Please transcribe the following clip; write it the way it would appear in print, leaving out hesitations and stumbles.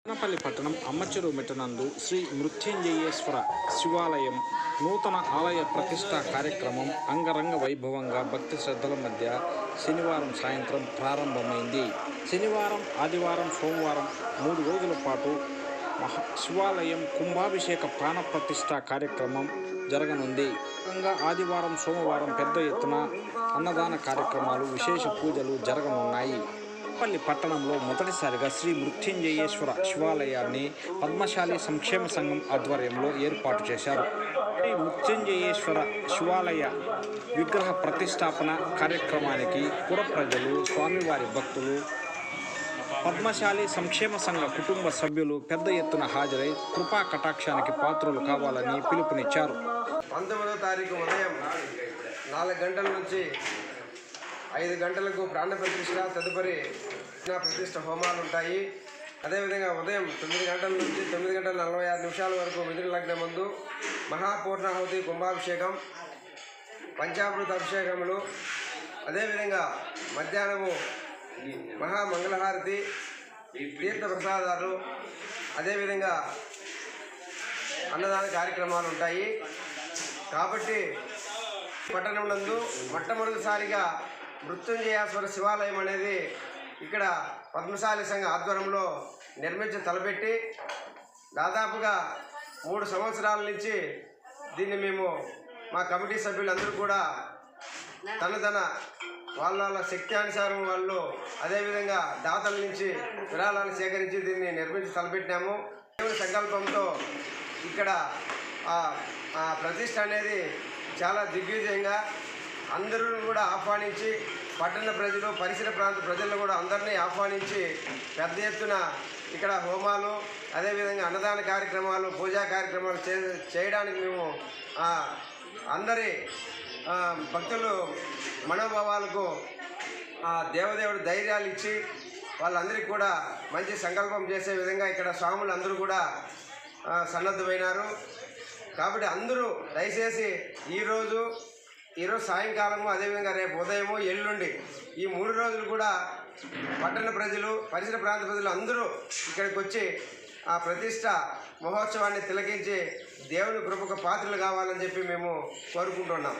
మదనపల్లి పట్టణం అమ్మచెరువు మెట్టనందు శ్రీ మృత్యుంజయేశ్వర శివాలయం నూతన ఆలయ ప్రతిష్ఠా కార్యక్రమం అంగరంగ వైభవంగా భక్తి శ్రద్ధల మధ్య శనివారం సాయంత్రం ప్రారంభమైంది. శనివారం, ఆదివారం, సోమవారం 3 రోజుల పాటు శివాలయం కుంభాభిషేక ప్రాణ ప్రతిష్ఠా కార్యక్రమం జరగనుంది. ఆదివారం, సోమవారం పెద్ద ఎత్తున అన్నదాన కార్యక్రమాలు, విశేష పూజలు జరగనున్నాయి. మదనపల్లి పట్టణంలో మొదటిసారిగా శ్రీ మృత్యుంజయేశ్వర శివాలయాన్ని పద్మశాలి సంక్షేమ సంఘం ఆధ్వర్యంలో ఏర్పాటు చేశారు. శ్రీ మృత్యుంజయేశ్వర శివాలయ విగ్రహ ప్రతిష్టాపన కార్యక్రమానికి పుర ప్రజలు, స్వామివారి భక్తులు, పద్మశాలి సంక్షేమ సంఘ కుటుంబ సభ్యులు పెద్ద ఎత్తున హాజరై కృపా కటాక్షానికి పాత్రలు కావాలని పిలుపునిచ్చారు. 19వ తారీఖు ఉదయం 4 గంటల నుంచి 5 గంటలకు ప్రాణ ప్రతిష్ఠ, తదుపరి ప్రతిష్ఠ హోమాలు ఉంటాయి. అదేవిధంగా ఉదయం 9 గంటల నుంచి 9 గంటల 46 నిమిషాల వరకు మిథున లగ్నం ముందు మహాపూర్ణాహుతి కుంభాభిషేకం, పంచామృత అభిషేకములు, అదేవిధంగా మధ్యాహ్నము మహామంగళహారతి, తీర్థ ప్రసాదాలు, అదేవిధంగా అన్నదాన కార్యక్రమాలు ఉంటాయి. కాబట్టి పట్టణం నందు మొట్టమొదటిసారిగా మృత్యుంజయేశ్వర శివాలయం అనేది ఇక్కడ పద్మశాలి సంఘ ఆధ్వర్యంలో నిర్మించి తలపెట్టి దాదాపుగా 3 సంవత్సరాల నుంచి దీన్ని మేము మా కమిటీ సభ్యులందరూ కూడా తన వాళ్ళ శక్త్యానుసారం వాళ్ళు అదేవిధంగా దాతల నుంచి విరాళాలు సేకరించి దీన్ని నిర్మించి తలపెట్టినాము. దేవుని సంకల్పంతో ఇక్కడ ప్రతిష్ఠ అనేది చాలా దిగ్విజయంగా అందరూ కూడా ఆహ్వానించి, పట్టణ ప్రజలు, పరిసర ప్రాంత ప్రజలను కూడా అందరినీ ఆహ్వానించి పెద్ద ఎత్తున ఇక్కడ హోమాలు, అదేవిధంగా అన్నదాన కార్యక్రమాలు, పూజా కార్యక్రమాలు చేయడానికి మేము అందరి భక్తులు మనోభావాలకు దేవదేవుడు ధైర్యాలు ఇచ్చి వాళ్ళందరికీ కూడా మంచి సంకల్పం చేసే విధంగా ఇక్కడ స్వాములు అందరూ కూడా సన్నద్ధమైనారు. కాబట్టి అందరూ దయచేసి ఈరోజు సాయంకాలము, అదేవిధంగా రేపు ఉదయము, ఎల్లుండి ఈ 3 రోజులు కూడా పట్టణ ప్రజలు, పరిసర ప్రాంత ప్రజలు అందరూ ఇక్కడికి వచ్చి ఆ ప్రతిష్ట మహోత్సవాన్ని తిలకించి దేవుని కృపకు పాత్రలు కావాలని చెప్పి మేము కోరుకుంటున్నాం.